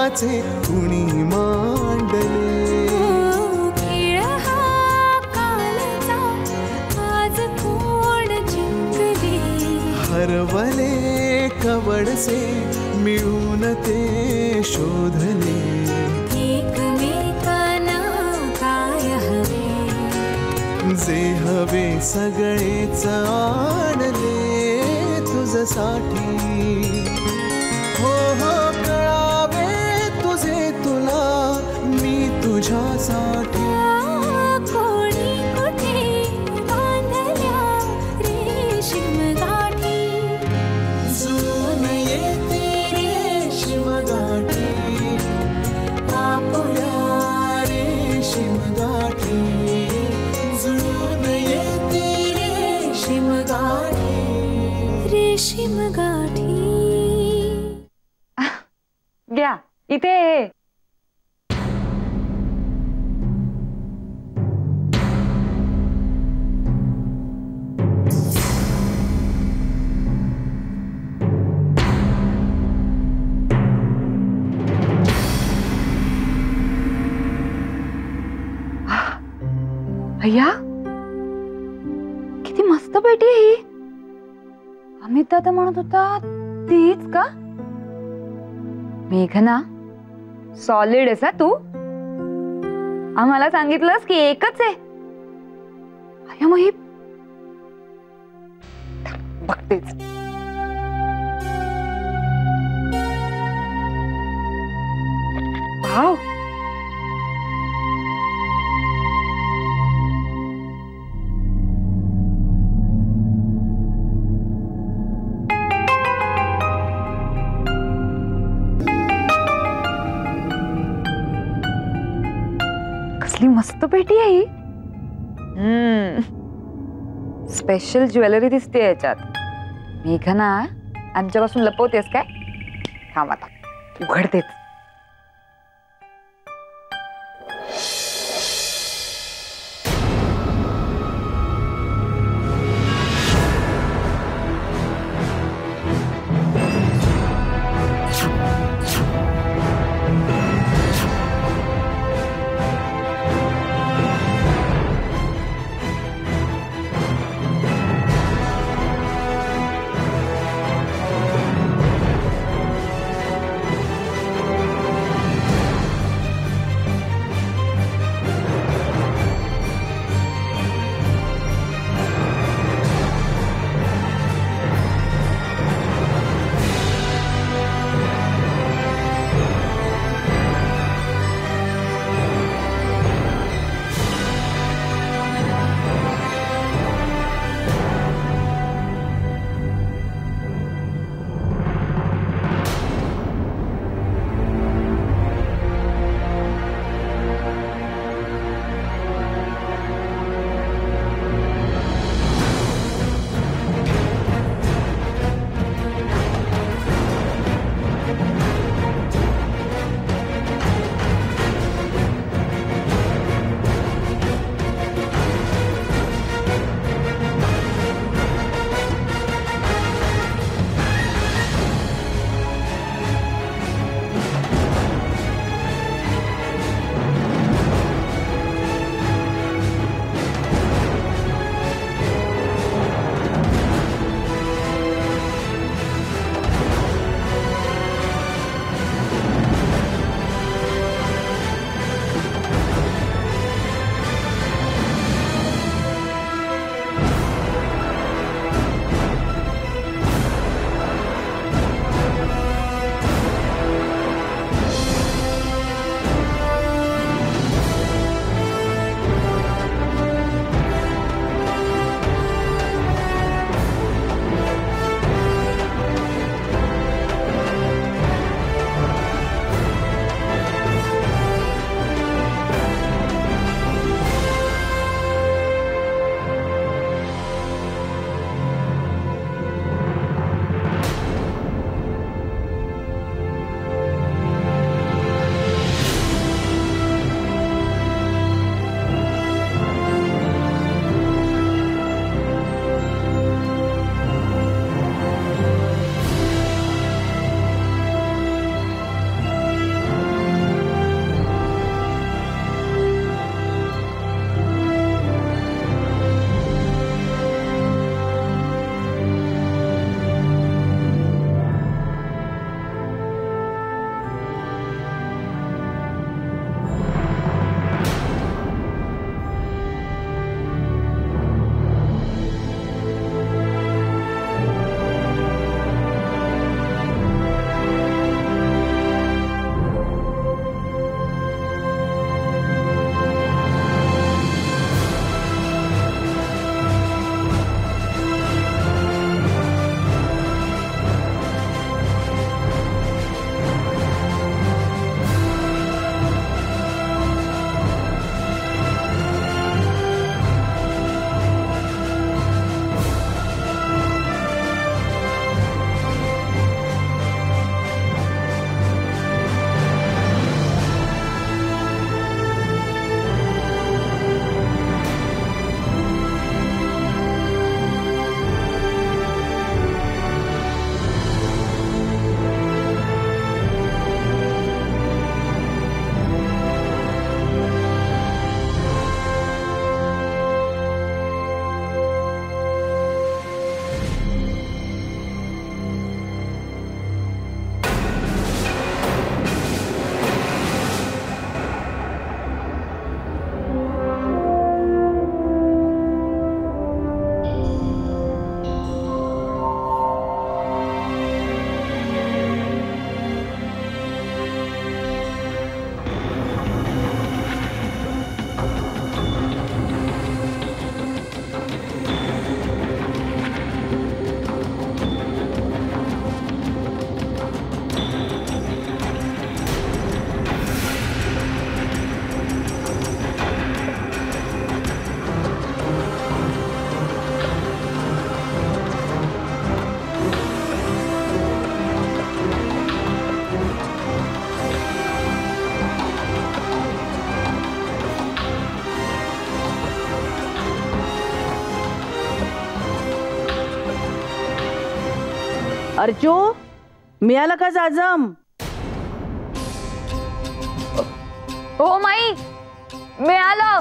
जगाचे कुणी मांडले. खेळ हा कालचा आज कोण जिंकले. हरवले कवडसे मिळून ते शोधले. एकमेकांना काय हवे, जे हवे सगळेच आणले तुझसाठी. हो हो कळावे तुझे तुला मी तुझ्यासाठी. कोणी कुठे बांधल्या रेशीम गाठी. जुळून येते रेशीम गाठी, आपल्या रेशीम गाठी. जुळून येते रेशीम गाठी, रेशीम गाठी. घ्या इथे. भैया किती मस्त पेटी आहे ही. अमित दादा म्हणत होता तीच का? मेघना सॉलिड आहेस तू. आम्हाला सांगितलंस की एकच आहे. अय्या मग ही बघतेच. वाव कसली मस्त पेटी आहे ही. स्पेशल ज्वेलरी दिसते याच्यात. मेघना आमच्यापासून लपवतेस काय? थांब आता उघडतेच. अर्जू, मिळालं का जाजम? हो माई, मिळालं.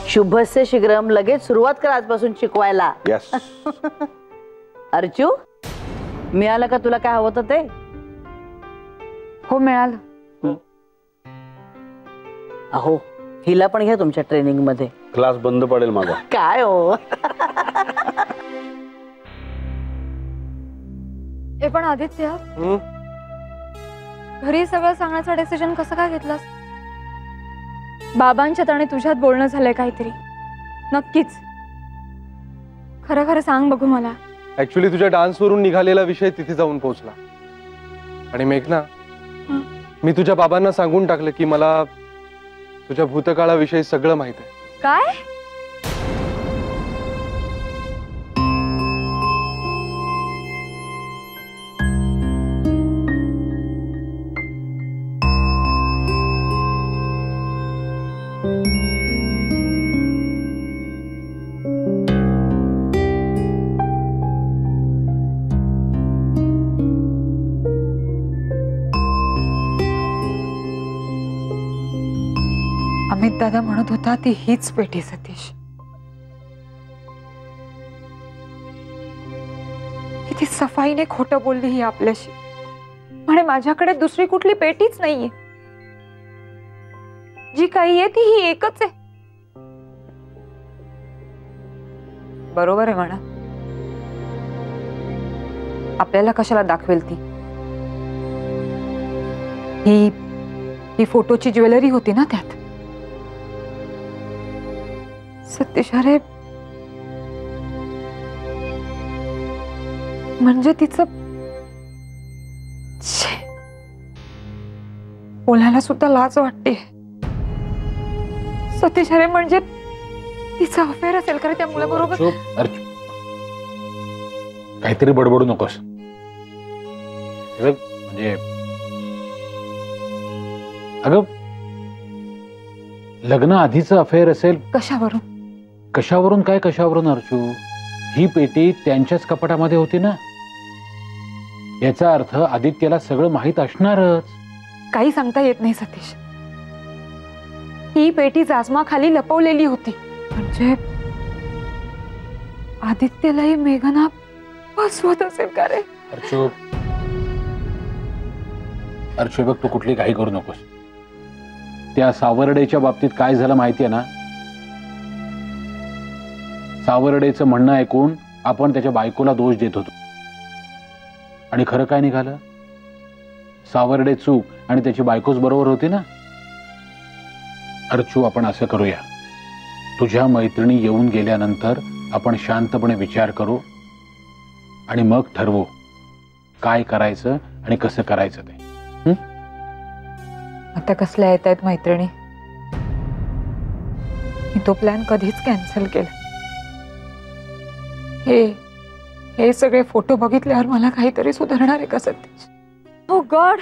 शुभस्य शीघ्रम. लगेच सुरुवात कर आजपासून शिकवायला. यस. अर्जू, मिळालं का तुला काय हवं होतं ते? हो मिळालं. अहो, हिला पण घ्या तुमच्या ट्रेनिंग मध्ये. क्लास बंद पडेल माझा. काय हो. हे पण आदित्य, घरी सगळं सांगण्याचा डिसिजन कसं काय घेतलास? बाबांच्यात आणि तुझ्यात बोलणं झालंय काहीतरी नक्कीच. खरं खरं सांग बघू मला. ऍक्च्युली तुझ्या डान्स वरून निघालेला विषय तिथे जाऊन पोहोचला. आणि मेघना, मी तुझ्या बाबांना सांगून टाकलं की मला तुझ्या भूतकाळाविषयी सगळं माहित आहे. काय? अमित दादा म्हणत होता ती हीच पेटी सतीश. किती सफाईने खोटं बोलली ही आपल्याशी. म्हणे माझ्याकडे दुसरी कुठली पेटीच नाहीये, जी काही आहे ती ही एकच आहे. बरोबर आहे म्हणा. आपल्याला कशाला दाखवेल ती? ही फोटोची ज्वेलरी होती ना त्यात. सतीश, अरे म्हणजे तिचं बोलायला सुद्धा लाज वाटते. सतीश, अरे म्हणजे तिचा अफेअर असेल का रे त्या मुलाबरोबर? काहीतरी बडबडू नकोस. म्हणजे अगं, लग्न आधीचं अफेअर असेल. कशावरून? कशावरून काय कशावरून अर्चू? ही पेटी त्यांच्याच कपाटामध्ये होती ना. याचा अर्थ आदित्यला सगळं माहित असणारच. काही सांगता येत नाही सतीश. ही पेटी जाजमा खाली लपवलेली होती. म्हणजे आदित्यलाही मेघना फसवत असेल का रे? अर्चू, अर्चू बघ, तू कुठली घाई करू नकोस. त्या सावर्डेच्या बाबतीत काय झालं माहितीये ना? सावर्डेचं म्हणणं ऐकून आपण त्याच्या बायकोला दोष देत होतो, आणि खरं काय निघालं? सावर्डे चूक आणि त्याची बायकोच बरोबर होती ना. अर्चू, आपण असं करूया, तुझ्या मैत्रिणी येऊन गेल्यानंतर आपण शांतपणे विचार करू आणि मग ठरवू काय करायचं आणि कसं करायचं ते. आता कसल्या येत आहेत मैत्रिणी? मी तो प्लॅन कधीच कॅन्सल केला. हे सगळे फोटो बघितल्यावर मला काहीतरी सुधारणार आहे का सतीश? हो गॉड,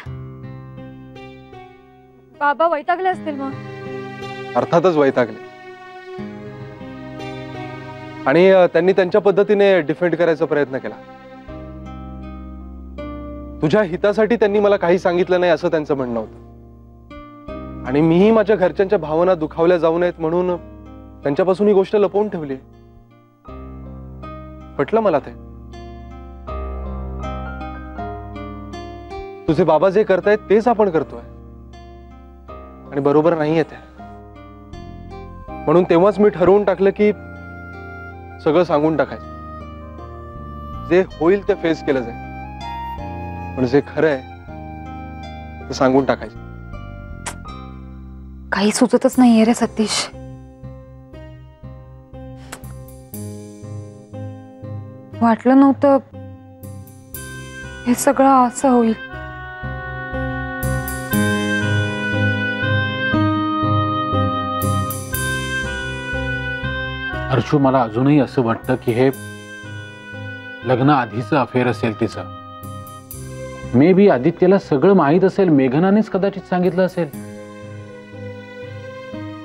बाबा वैतागले असतील मग. अर्थातच वैतागले. आणि त्यांनी त्यांच्या पद्धतीने डिफेंड करायचा प्रयत्न केला. तुझ्या हितासाठी त्यांनी मला काही सांगितलं नाही असं त्यांचं म्हणणं होतं. आणि मीही माझ्या घरच्यांच्या भावना दुखावल्या जाऊ नयेत म्हणून त्यांच्यापासून ही गोष्ट लपवून ठेवली. पटलं मला ते. तुझे बाबा जे करतायत तेच आपण करतोय आणि बरोबर नाहीये ते. म्हणून तेव्हाच मी ठरवून टाकलं की सगळं सांगून टाकायचं. जे होईल ते फेस केलं जाईल, पण जे खरं आहे ते सांगून टाकायचं. काही सुचतच नाहीये रे सतीश. वाटलं नव्हतं हे सगळं असं होईल. अर्चू, मला अजूनही असं वाटतं की हे लग्न आधीचं अफेअर असेल तिचं. मे बी आदित्यला सगळं माहीत असेल, मेघनानेच कदाचित सांगितलं असेल,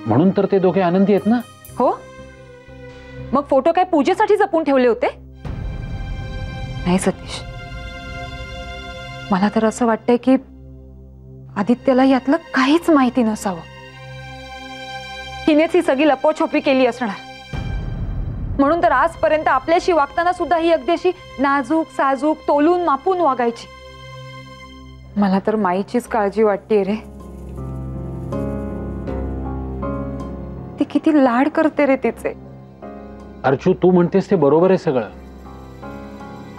म्हणून तर ते दोघे आनंदी आहेत ना. हो, मग फोटो काय पूजेसाठी जपून ठेवले होते? नाही सतीश, मला तर असं वाटतंय की आदित्यला यातलं काहीच माहिती नसावं. हिनेच ही सगळी लपोछपी केली असणार. म्हणून तर आजपर्यंत आपल्याशी वागताना सुद्धा ही अगदी अशी नाजूक साजूक तोलून मापून वागायची. मला तर माईचीच काळजी वाटते रे. ती किती लाड करते रे तिचे. अर्चू, तू म्हणतेस ते बरोबर आहे सगळं,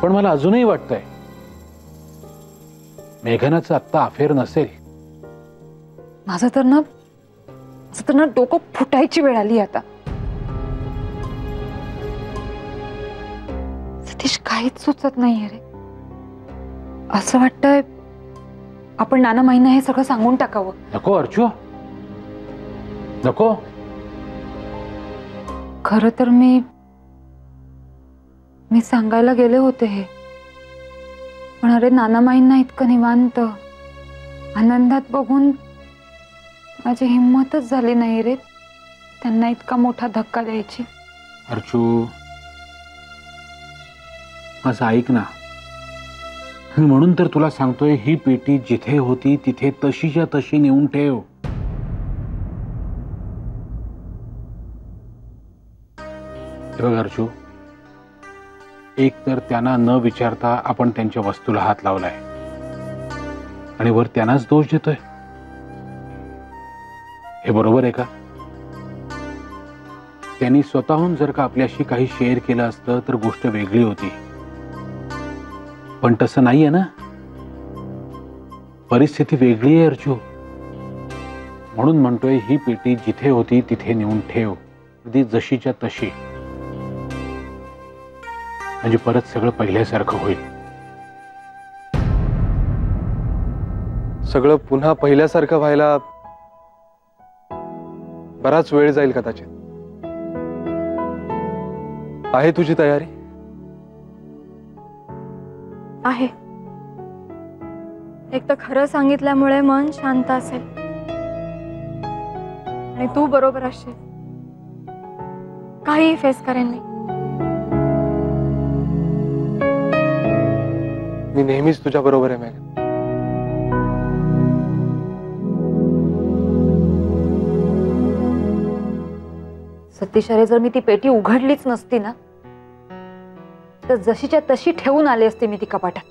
पण मला अजूनही वाटतंय मेघनाचं आत्ता अफेअर नसेल. माझं तर ना डोकं फुटायची वेळ आली आता. सतीश, काहीच सुचत नाहीये रे. असं वाटतंय आपण नाना माईंना हे सगळं सांगून टाकावं. नको अर्चू, नको. खरं तर मी सांगायला गेले होते हे, पण अरे नाना माईंना इतकं निवांत आनंदात बघून माझी हिंमतच झाली नाही रे त्यांना इतका मोठा धक्का द्यायची. अर्चू, माझं ऐक ना. मी म्हणून तर तुला सांगतोय, ही पेटी जिथे होती तिथे तशीच्या तशी नेऊन ठेव. बघ अर्चू, एक तर त्यांना न विचारता आपण त्यांच्या वस्तूला हात लावलाय आणि वर त्यांनाच दोष देतोय. हे बरोबर आहे का? त्यांनी स्वतःहून जर का आपल्याशी काही शेअर केलं असतं तर गोष्ट वेगळी होती, पण तसं नाहीये ना. परिस्थिती वेगळी आहे अर्चू. म्हणून म्हणतोय, ही पेटी जिथे होती तिथे नेऊन ठेव, अगदी जशीच्या तशी, म्हणजे परत सगळं पहिल्यासारखं होईल. सगळं पुन्हा पहिल्यासारखं व्हायला बराच वेळ जाईल कदाचित. आहे तुझी तयारी? आहे. एक तर खरं सांगितल्यामुळे मन शांत असेल आणि तू बरोबर असशील. काही फेस करेन मी. मी नेहमीच तुझ्या बरोबर आहे मेघना. सतीश, अरे जर मी ती पेटी उघडलीच नसती ना तर जशीच्या तशी ठेवून आले असते मी ती कपाटात.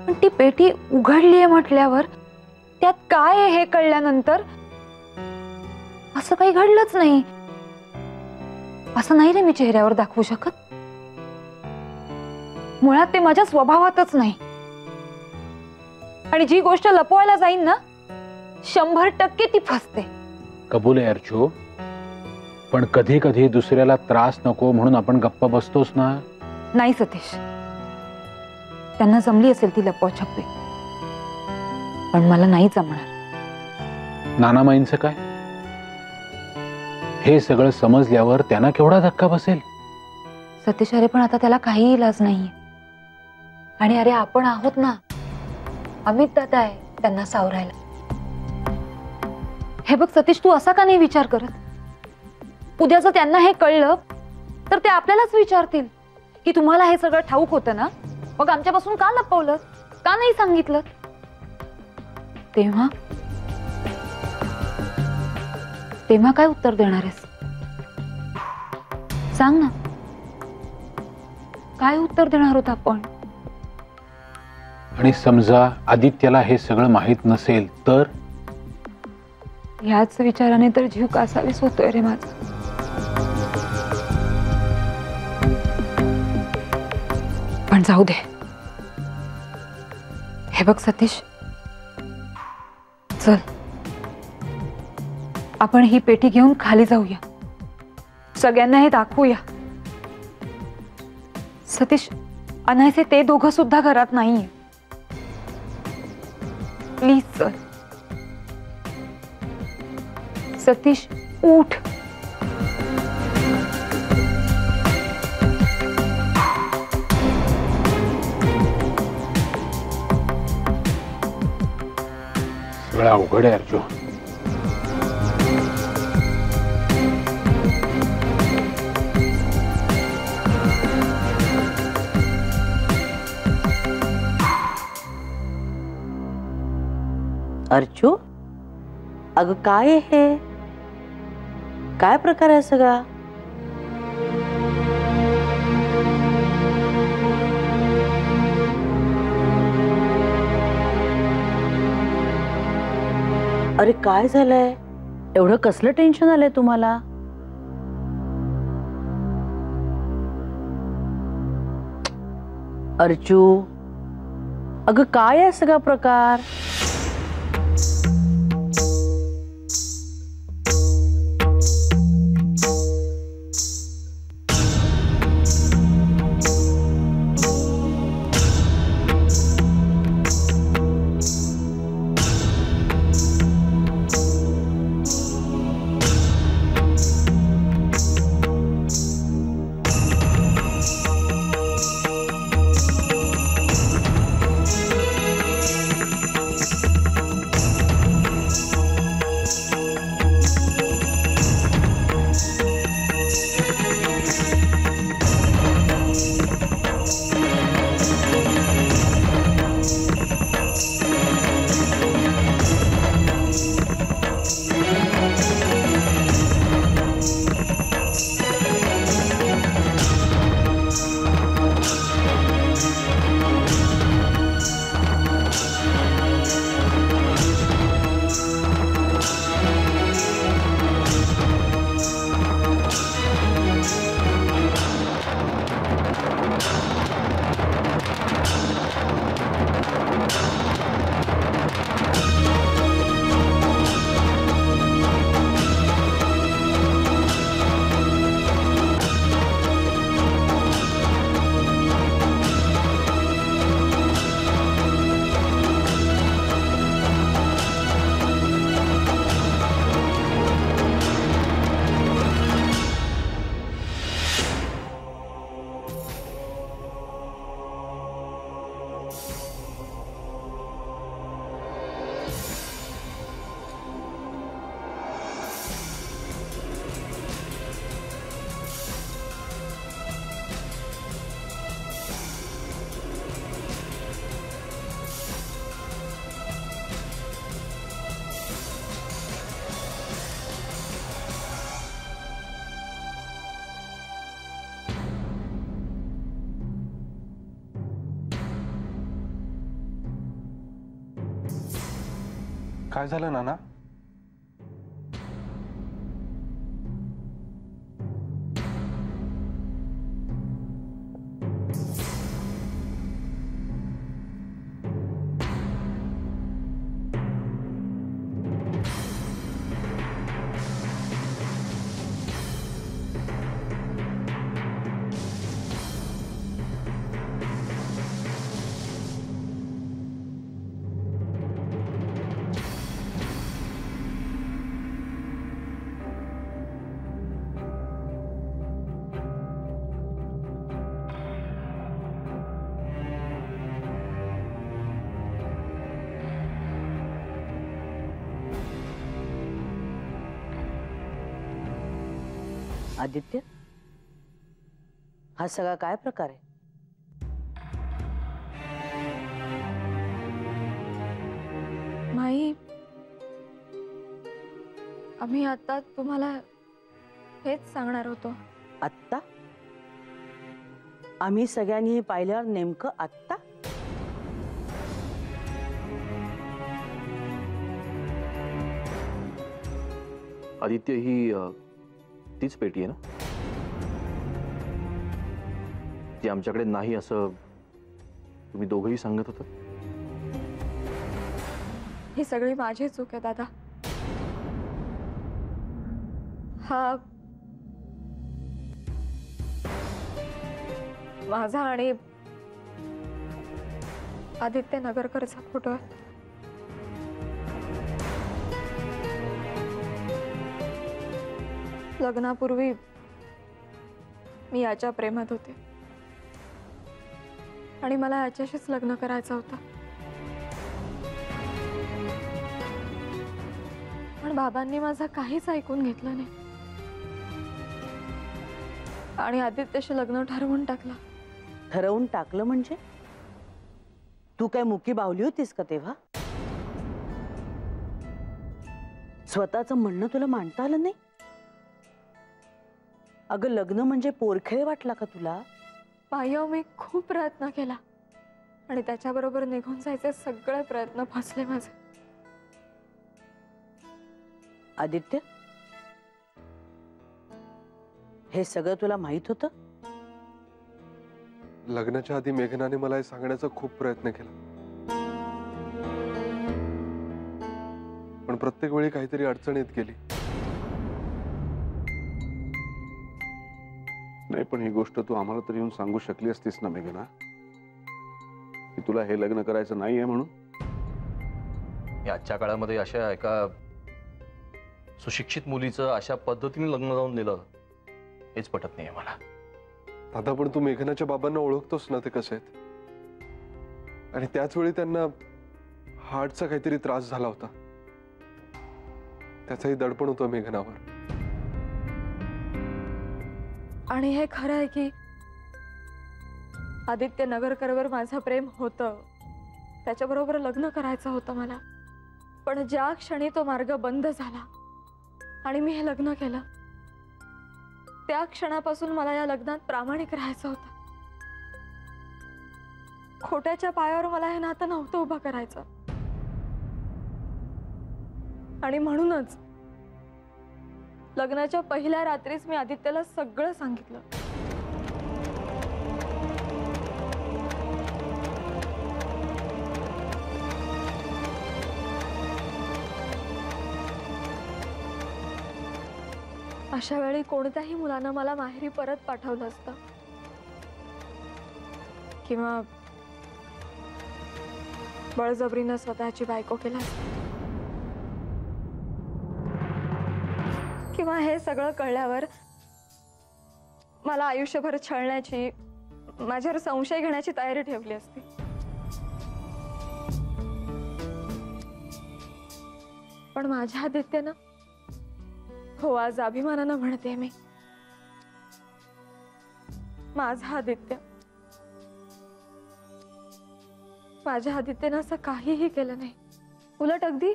पण ती पेटी उघडलीये म्हटल्यावर त्यात काय आहे हे कळल्यानंतर असं काही घडलंच नाही. असं नाही रे मी चेहऱ्यावर दाखवू शकत. मुळात ते माझ्या स्वभावातच नाही. आणि जी गोष्ट लपवायला जाईन ना 100% ती फसते. कबूल आहे अर्चू, पण कधी कधी दुसऱ्याला त्रास नको म्हणून आपण गप्पा बसतोच ना. नाही सतीश, त्यांना जमली असेल ती लपवाछपवी, पण मला नाही जमणार. नानामाईंचं काय? हे सगळं समजल्यावर त्यांना केवढा धक्का बसेल. सतीश, अरे पण आता त्याला काही इलाज नाहीये. आणि अरे आपण आहोत ना, अमित दादा आहे त्यांना सावरायला. हे बघ सतीश, तू असा का नाही विचार करत? उद्या जर त्यांना हे कळलं तर ते आपल्यालाच विचारतील की तुम्हाला हे सगळं ठाऊक होतं ना, मग आमच्यापासून का लपवलं, का नाही सांगितलं? तेव्हा काय उत्तर देणार आहेस? सांग ना, काय उत्तर देणार होत आपण? आणि समजा आदित्यला हे सगळं माहित नसेल तर? ह्याच विचाराने तर जीव कासावीस होतोय रे माझा. पण जाऊ दे. हे बघ सतीश, चल आपण ही पेटी घेऊन खाली जाऊया, सगळ्यांना हे दाखवूया. सतीश, अनायसे ते दोघं सुद्धा घरात नाहीये. प्लीज चल. सतीश, उठ. सगळं अवघड आहे अर्जू. अर्चू, अगं काय आहे हे? काय प्रकार आहे सगळा? अरे काय झालंय? एवढं कसलं टेन्शन आलंय तुम्हाला? अर्चू, अगं काय आहे सगळा प्रकार? काय झालं नाना? आदित्य, हा सगळा काय प्रकार आहे? माई, आम्ही आता तुम्हाला हेच सांगणार होतो. आत्ता? आम्ही सगळ्यांनी हे पाहिल्यावर नेमकं आत्ता? आदित्य, ही तीच पेटी आहे ना जी आमच्याकडे नाही असं तुम्ही दोघंही सांगत होता? ही सगळी माझी चूक आहे दादा. हा माझा आणि आदित्य नगरकरचा फोटो आहे. लग्नापूर्वी मी याच्या प्रेमात होते आणि मला याच्याशीच लग्न करायचं होतं. पण बाबांनी माझं काहीच ऐकून घेतलं नाही आणि आदित्यशी लग्न ठरवून टाकलं. ठरवून टाकलं म्हणजे? तू काय मुकी बावली होतीस का तेव्हा? स्वतःचं म्हणणं तुला मांडता आलं नाही? अगं लग्न म्हणजे पोरखेळ वाटला का तुला? पायव मी खूप प्रयत्न केला आणि त्याच्याबरोबर निघून जायचे सगळे प्रयत्न फसले माझे. आदित्य, हे सगळं तुला माहित होतं? लग्नाच्या आधी मेघनाने मला हे सांगण्याचा खूप प्रयत्न केला, पण प्रत्येक वेळी काहीतरी अडचण येत गेली. नाही, पण ही गोष्ट तू आम्हाला तरी येऊन सांगू शकली असतीस ना मेघना, की तुला हे लग्न करायचं नाहीये म्हणून. आजच्या काळामध्ये अशा एका सुशिक्षित मुलीचं अशा पद्धतीने लग्न लावून दिलं हेच पटत नाहीये मला. दादा, पण तू मेघनाच्या बाबांना ओळखतोस ना, ते कसे आहेत. आणि त्याच वेळी त्यांना हार्टचा काहीतरी त्रास झाला होता, त्याचाही दडपण होतं मेघनावर. आणि हे खरं आहे की आदित्य नगरकरवर माझं प्रेम होतं, त्याच्याबरोबर लग्न करायचं होतं मला. पण ज्या क्षणी तो मार्ग बंद झाला आणि मी हे लग्न केलं, त्या क्षणापासून मला या लग्नात प्रामाणिक राहायचं होतं. खोट्याच्या पायावर मला हे नातं नव्हतं उभं करायचं. आणि म्हणूनच लग्नाच्या पहिल्या रात्रीच मी आदित्यला सगळं सांगितलं. अशा वेळी कोणत्याही मुलानं मला माहेरी परत पाठवलं असतं किंवा बळजबरीनं स्वतःची बायको केलं असतं, किंवा हे सगळं कळल्यावर मला आयुष्यभर छळण्याची, माझ्यावर संशय घेण्याची तयारी ठेवली असती. पण माझ्या आदित्यनं, हो आज अभिमानानं म्हणते मी, माझा आदित्य, माझ्या आदित्यनं असं काहीही केलं नाही. उलट अगदी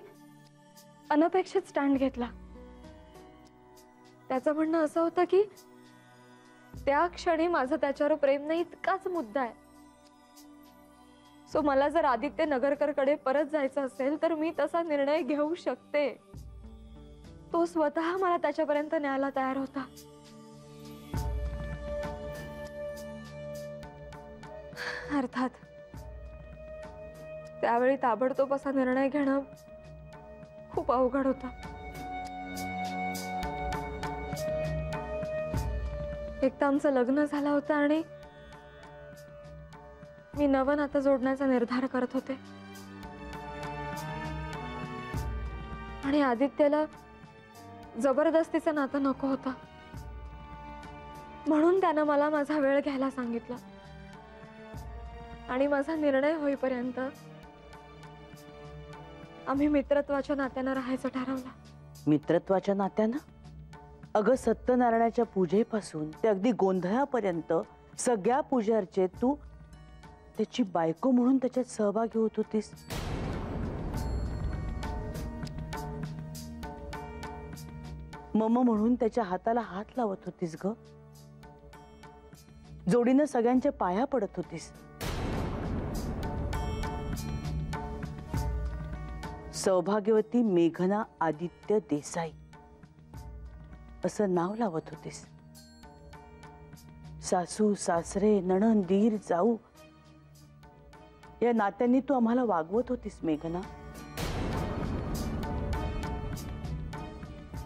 अनपेक्षित स्टँड घेतला. त्याचं म्हणणं असं होतं की त्या क्षणी माझं त्याच्यावर प्रेम नाही इतकाच मुद्दा आहे. सो मला जर आदित्य नगरकरकडे परत जायचं असेल तर मी तसा निर्णय घेऊ शकते. तो स्वतः मला त्याच्यापर्यंत न्यायला तयार होता. अर्थात त्यावेळी ताबडतोब असा निर्णय घेणं खूप अवघड होतं. एक तर आमचं लग्न झालं होतं आणि मी नवं नातं जोडण्याचा निर्धार करत होते. आणि आदित्यला जबरदस्तीचं नातं नको होतं, म्हणून त्यानं मला माझा वेळ घ्यायला सांगितलं. आणि माझा निर्णय होईपर्यंत आम्ही मित्रत्वाच्या नात्यानं राहायचं ठरवलं. मित्रत्वाच्या नात्यानं? अगं सत्यनारायणाच्या पूजेपासून ते अगदी गोंधळापर्यंत सगळ्या पूजार्चेत तू त्याची बायको म्हणून त्याच्यात सहभागी होत होतीस. मम म्हणून त्याच्या हाताला हात लावत होतीस ग. जोडीनं सगळ्यांच्या पाया पडत होतीस. सौभाग्यवती मेघना आदित्य देसाई असं नाव लावत होतीस. सासू सासरे नणंद दीर जाऊ या नात्यांनी तू आम्हाला वागवत होतीस मेघना.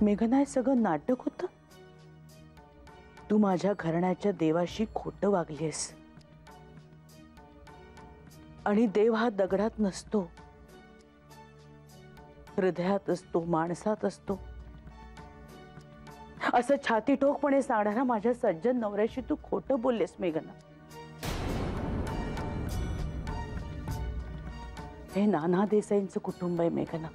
मेघना हे सगळं नाटक होतं. तू माझ्या घराण्याच्या देवाशी खोटं वागलीस. आणि देव हा दगडात नसतो, हृदयात असतो, माणसात असतो असं छाती ठोकपणे सांगणारा माझ्या सज्जन नवऱ्याशी तू खोटं बोललेस मेघना. हे नाना देसाईंचं कुटुंब आहे मेघना.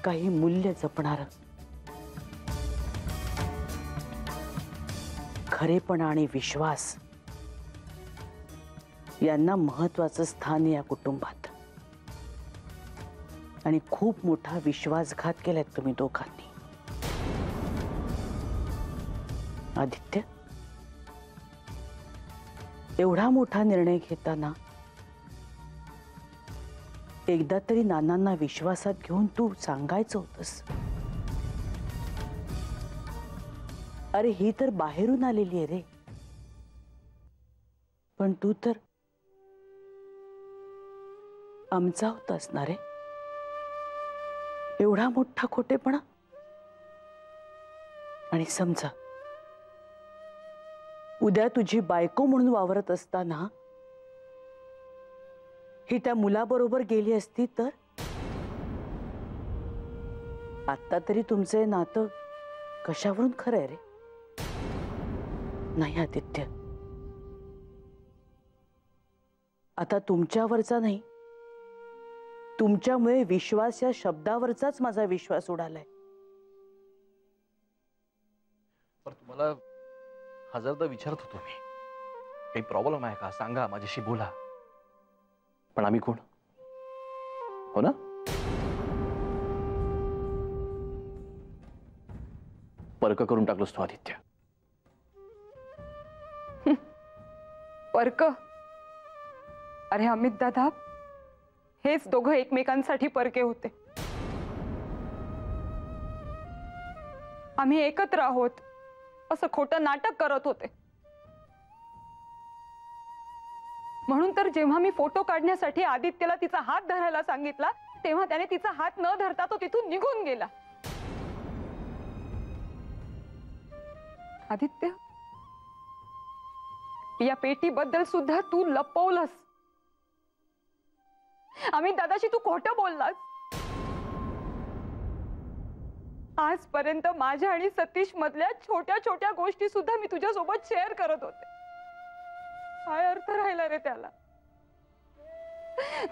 काही मूल्य जपणारं, खरेपणा आणि विश्वास यांना महत्वाचं स्थान या कुटुंबात. आणि खूप मोठा विश्वासघात केलाय तुम्ही दोघांनी. आदित्य, एवढा मोठा निर्णय घेताना एकदा तरी नानांना विश्वासात घेऊन तू सांगायचं होतंस. अरे ही तर बाहेरून आलेली आहे रे, पण तू तर आमचा होतास ना रे. एवढा मोठा खोटेपणा. आणि समजा उद्या तुझी बायको म्हणून वावरत असताना ही त्या मुलाबरोबर गेली असती तर? आता तरी तुमचे नातं कशावरून खरं आहे रे? नाही आदित्य, आता तुमच्यावरचा नाही, तुमच्यामुळे विश्वास या शब्दावरचाच माझा विश्वास उडालाय. पण तुम्हाला हजारदा विचारत होतो मी, काही प्रॉब्लेम आहे का सांगा, माझ्याशी बोला. पण आम्ही कोण? हो ना? परक करून टाकलोस तो आदित्य. परक? अरे अमित दादा, हेच दोघं एकमेकांसाठी परके होते. आम्ही एकत्र आहोत असं खोटं नाटक करत होते. म्हणून तर जेव्हा मी फोटो काढण्यासाठी आदित्यला तिचा हात धरायला सांगितला, तेव्हा त्याने तिचा हात न धरता तो तिथून निघून गेला. आदित्य, या पेटीबद्दल सुद्धा तू लपवलंस. अमित दादाशी तू खोटं बोललास. आजपर्यंत माझ्या आणि सतीश मधल्या छोट्या छोट्या गोष्टी सुद्धा मी तुझ्यासोबत शेअर करत होते. काय अर्थ राहिला रे त्याला?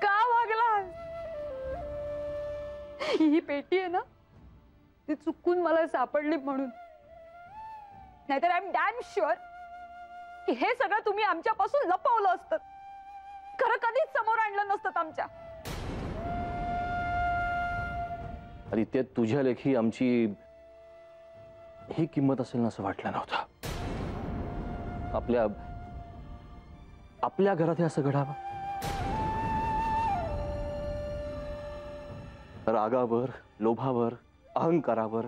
का वागलास? ही पेटी आहे ना, ती चुकून मला सापडली म्हणून. नाहीतर आय एम डॅम शुअर की हे सगळं तुम्ही आमच्यापासून लपवलं असतं. खरं कधीच समोर आणलं नसतं आमच्या. आदित्य, तुझ्या लेखी आमची ही किंमत असेल ना असं वाटलं नव्हतं. आपल्या घरात हे असं घडावं. रागावर, लोभावर, अहंकारावर,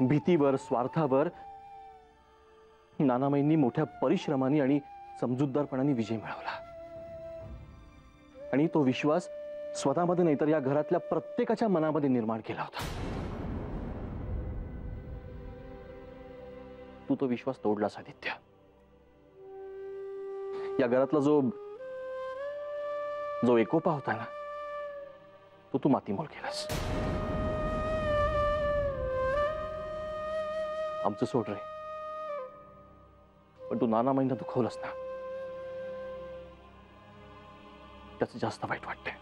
भीतीवर, स्वार्थावर नानामाईंनी मोठ्या परिश्रमाने आणि समजूतदारपणाने विजय मिळवला. आणि तो विश्वास स्वतःमध्ये नाही तर या घरातल्या प्रत्येकाच्या मनामध्ये निर्माण केला होता. तू तो विश्वास तोडलास आदित्य. या घरातला जो एकोपा होता ना, तो तू मातीमोल केलास. आमचं सोड रे, पण तू नानामाईंना दुखवलंस ना, त्याचं जास्त वाईट वाटतंय.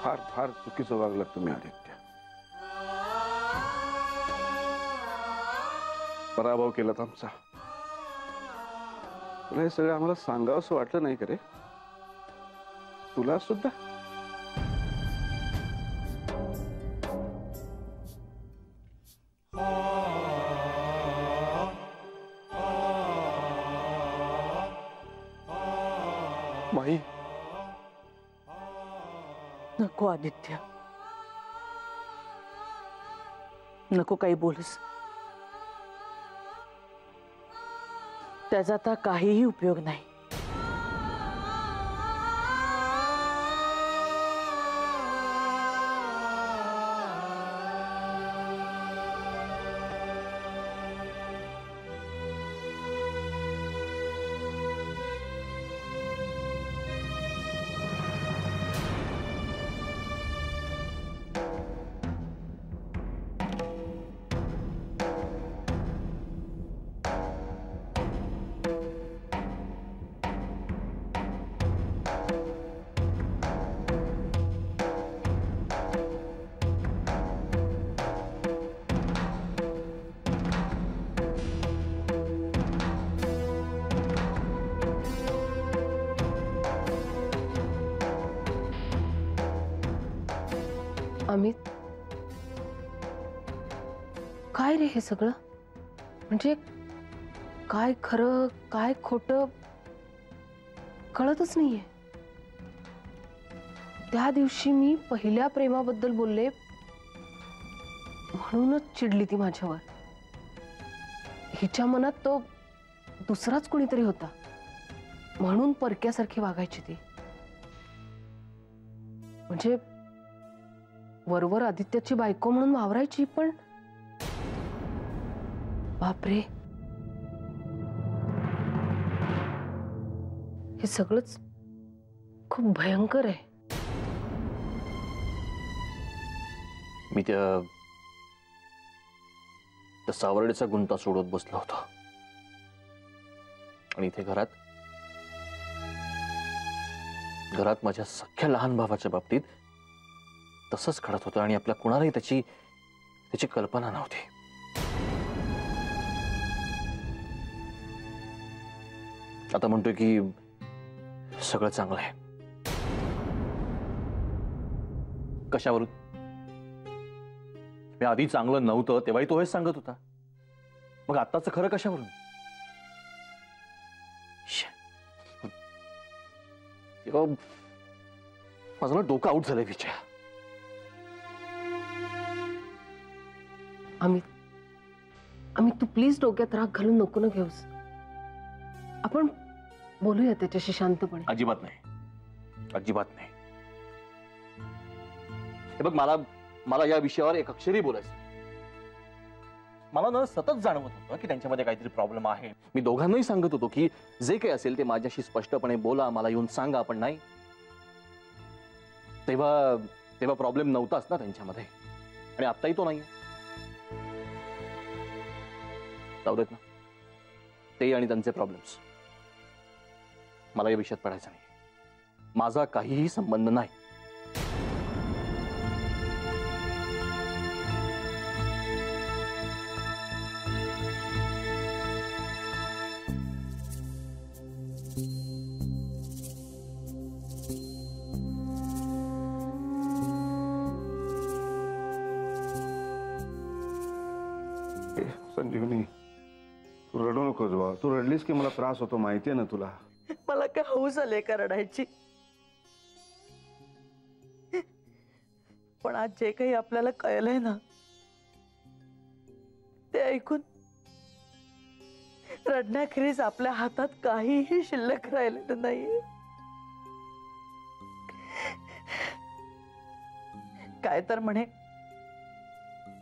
फार फार चुकीचं वागलात तुम्ही आदित्य. पराभव केलात आमचा. तुला हे सगळं आम्हाला सांगावं असं वाटलं नाही का रे? तुला सुद्धा? माई, नको आदित्य, नको काही बोलूस. त्याचा आता काहीही उपयोग नाही. अमित, काय रे हे सगळं? म्हणजे काय खरं काय खोटं कळतच नाहीये. त्या दिवशी मी पहिल्या प्रेमाबद्दल बोलले म्हणूनच चिडली ती माझ्यावर. हिच्या मनात तो दुसराच कोणीतरी होता म्हणून परक्यासारखी वागायची ती. म्हणजे वरवर आदित्याची बायको म्हणून वावरायची, पण बापरे, हे सगळंच खूप भयंकर आहे. मी त्या सावर्डेचा गुंता सोडत बसलो होतो आणि इथे घरात माझ्या सख्या लहान भावाच्या बाबतीत तसंच घडत होतं आणि आपल्या कुणालाही त्याची कल्पना नव्हती. आता म्हणतोय की सगळं चांगलं आहे. कशावरून? मी आधी चांगलं नव्हतं तेव्हाही तो हेच सांगत होता. मग आत्ताचं खरं कशावरून? माझं ना डोकं आउट झालंय विचार. अमित तू प्लीज डोक्यात राग घालून नको ना घेऊस. आपण बोलूया त्याच्याशी शांतपणे. अजिबात नाही, अजिबात नाही. हे बघ, मला या विषयावर एक अक्षरही बोलायचं. मला ना सतत जाणवत होतं की त्यांच्यामध्ये काहीतरी प्रॉब्लेम आहे. मी दोघांनाही सांगत होतो की जे काही असेल ते माझ्याशी स्पष्टपणे बोला, मला येऊन सांगा. पण नाही, तेव्हा प्रॉब्लेम नव्हताच ना त्यांच्यामध्ये, आणि आत्ताही तो नाही. जाऊ देत ना, ते आणि त्यांचे प्रॉब्लेम्स. मला या विषयात पडायचं नाही. माझा काहीही संबंध नाही. संजीवनी, तू रडू नकोस बा. तू रडलीस की मला त्रास होतो, माहितीये ना तुला. मला काय हौस आले का रडायची? पण आज जे काही आपल्याला कळलंय ना, ते ऐकून रडण्याखेरीज आपल्या हातात काहीही शिल्लक राहिलेलं नाहीये. काय तर म्हणे,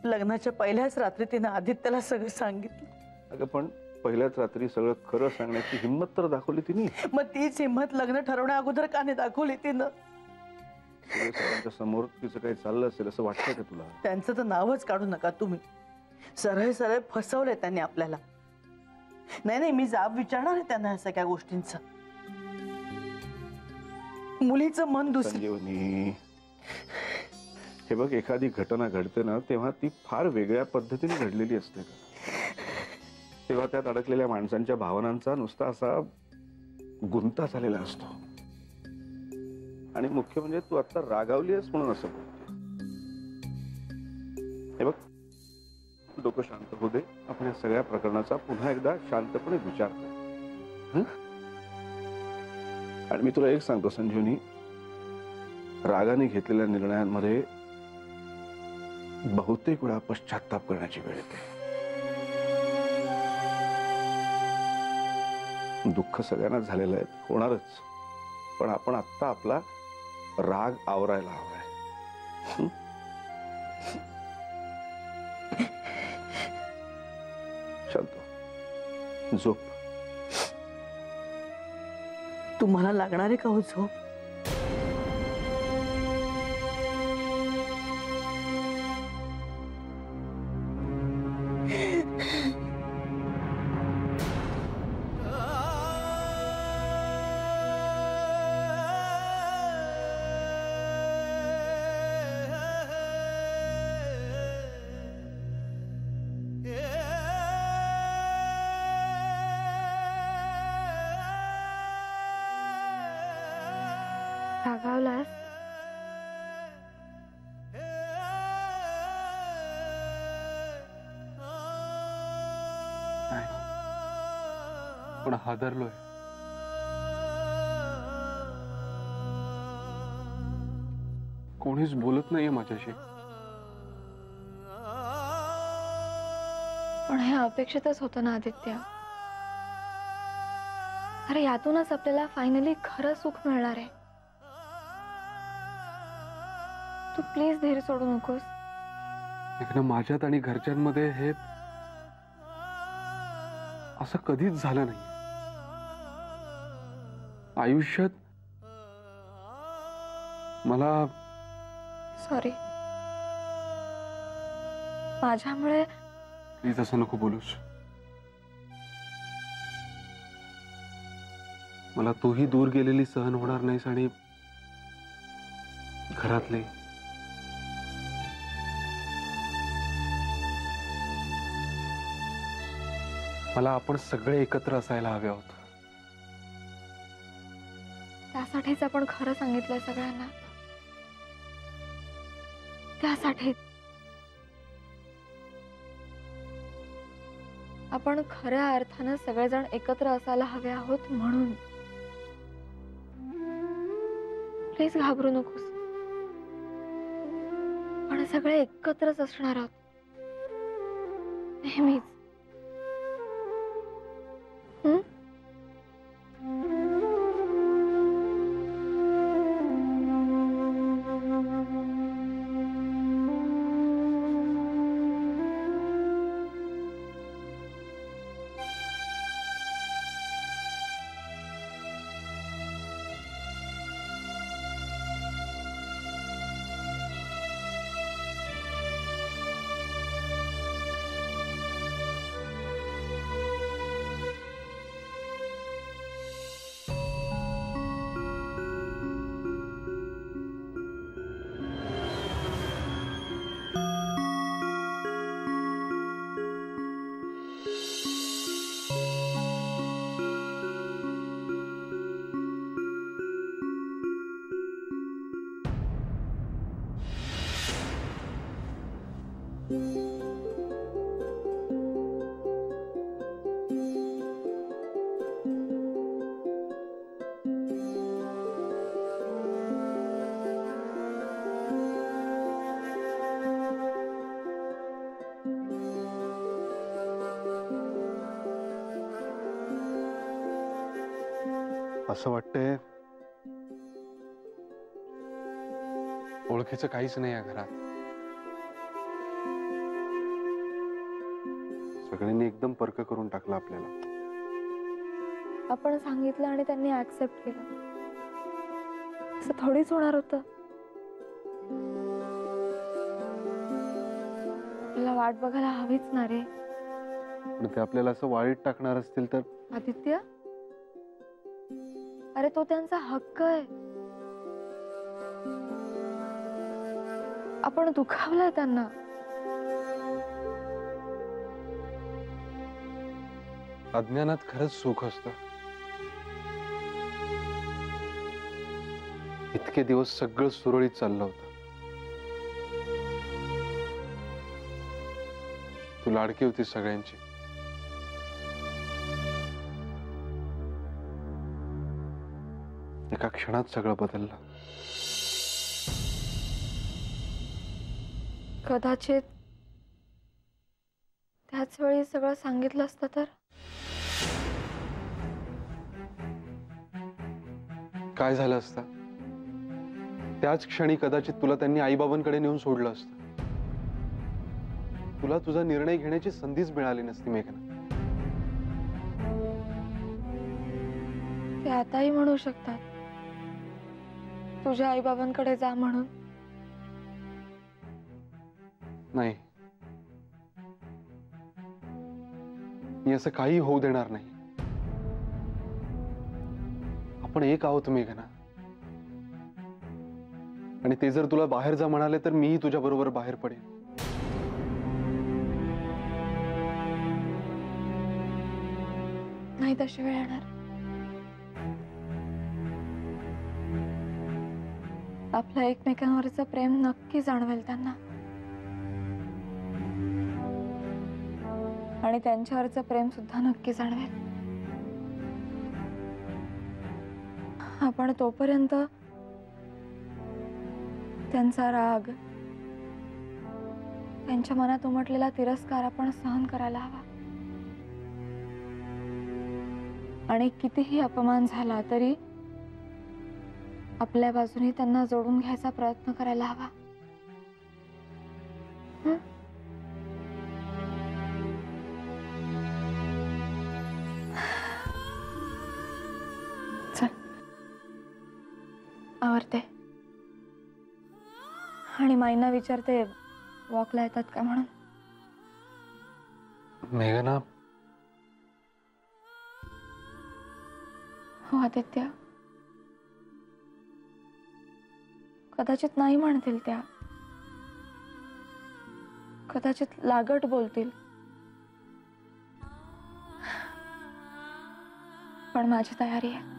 लग्नाच्या पहिल्याच रात्री तिने आदित्यला सगळं सांगितलं. अगं पण पहिल्याच रात्री सगळं खरं सांगण्याची हिंमत तर दाखवली तिने. मग तीच हिंमत लग्न ठरवण्या अगोदर का नाही दाखवली तिनं? सगळ्यांच्या समोर तिचं काही चाललं असेल असं वाटतंय का तुला? त्यांचं तर नावच काढू नका तुम्ही. सरळ सरळ फसवलंय त्यांनी आपल्याला. नाही, मी जाब विचारणार आहे त्यांना या सगळ्या गोष्टींचं. मुलीचं मन दुसरं. संजीवनी, हे बघ, एखादी घटना घडते ना तेव्हा ती फार वेगळ्या पद्धतीने घडलेली असते. तेव्हा त्यात अडकलेल्या माणसांच्या भावनांचा नुसता असा गुंता झालेला असतो. आणि मुख्य म्हणजे तू आता रागावली आहेस म्हणून असं बोलते. हे बघ, डोकं शांत होऊ दे. आपण या सगळ्या प्रकरणाचा पुन्हा एकदा शांतपणे विचार कर. आणि मी तुला एक सांगतो संजीवनी, रागाने घेतलेल्या निर्णयांमध्ये बहुतेक वेळा पश्चाताप करण्याची वेळ येते. दुःख सगळ्यांना झालेलं आहे, होणारच. पण आपण आत्ता आपला राग आवरायला हवाय. शांत झोप. तुम्हाला लागणार आहे का हो झोप? पण हादरलोय. कोणीच बोलत नाहीये माझ्याशी. पण हे अपेक्षितच होतं ना आदित्य. अरे यातूनच आपल्याला फायनली खरं सुख मिळणार आहे. तू प्लीज धीर सोडू नकोस. मेघना, माझ्यात आणि घरच्यांमध्ये हे असं कधीच झालं नाही. आयुष्यात मला सॉरी, माझ्यामुळे. प्लीज असं नको बोलूस. मला तूही दूर गेलेली सहन होणार नाहीस आणि घरातले. मला आपण सगळे एकत्र असायला हवे आहोत. त्यासाठीच आपण खरं सांगितलंय सगळ्यांना. त्यासाठी आपण खऱ्या अर्थानं सगळेजण एकत्र असायला हवे आहोत. म्हणून प्लीज घाबरू नकोस. आपण सगळे एकत्रच असणार आहोत नेहमीच. असं वाटतंय ओळखीचं काहीच नाही या घरात. सगळ्यांनी एकदम परक करून टाकलं आपल्याला. आपण सांगितलं आणि त्यांनी ऍक्सेप्ट केलं. असं थोडीच होणार होतं. आपल्याला वाट बघायला हवीच ना रे. पण ते आपल्याला असं वाईट टाकणार असतील तर. आदित्य, अरे तो त्यांचा हक्क आहे. आपण दुखावलंय त्यांना. अज्ञानात खरंच सुख असतं. इतके दिवस सगळं सुरळीत चाललं होतं. तू लाडकी होती सगळ्यांची. एका क्षणात सगळं बदललं. कदाचित त्याच वेळी सगळं सांगितलं असतं तर. काय झालं असतं? त्याच क्षणी कदाचित तुला त्यांनी आईबाबांकडे नेऊन सोडलं असतं. तुला तुझा निर्णय घेण्याची संधीच मिळाली नसती मेघना. ते आताही म्हणू शकतात तुझ्या आईबाबांकडे जा म्हणून. नाही, मी असं काही होऊ देणार नाही. आपण एक आहोत मेघना. आणि ते जर तुला बाहेर जा म्हणाले तर मीही तुझ्या बरोबर बाहेर पडेन. नाही तशी वेळ येणार. आपलं एकमेकांवरचं प्रेम नक्की जाणवेल त्यांना. आणि त्यांच्यावरचं प्रेम सुद्धा नक्की जाणवेल. पण तोपर्यंत त्यांचा राग, त्यांच्या मनात उमटलेला तिरस्कार आपण सहन करायला हवा. आणि कितीही अपमान झाला तरी आपल्या बाजूने त्यांना जोडून घ्यायचा प्रयत्न करायला हवा. चल आवरते आणि माईंना विचारते वॉकला येतात का म्हणून. मेघना, हो आदित्य, कदाचित नाही म्हणतील त्या, कदाचित लागट बोलतील, पण माझी तयारी आहे.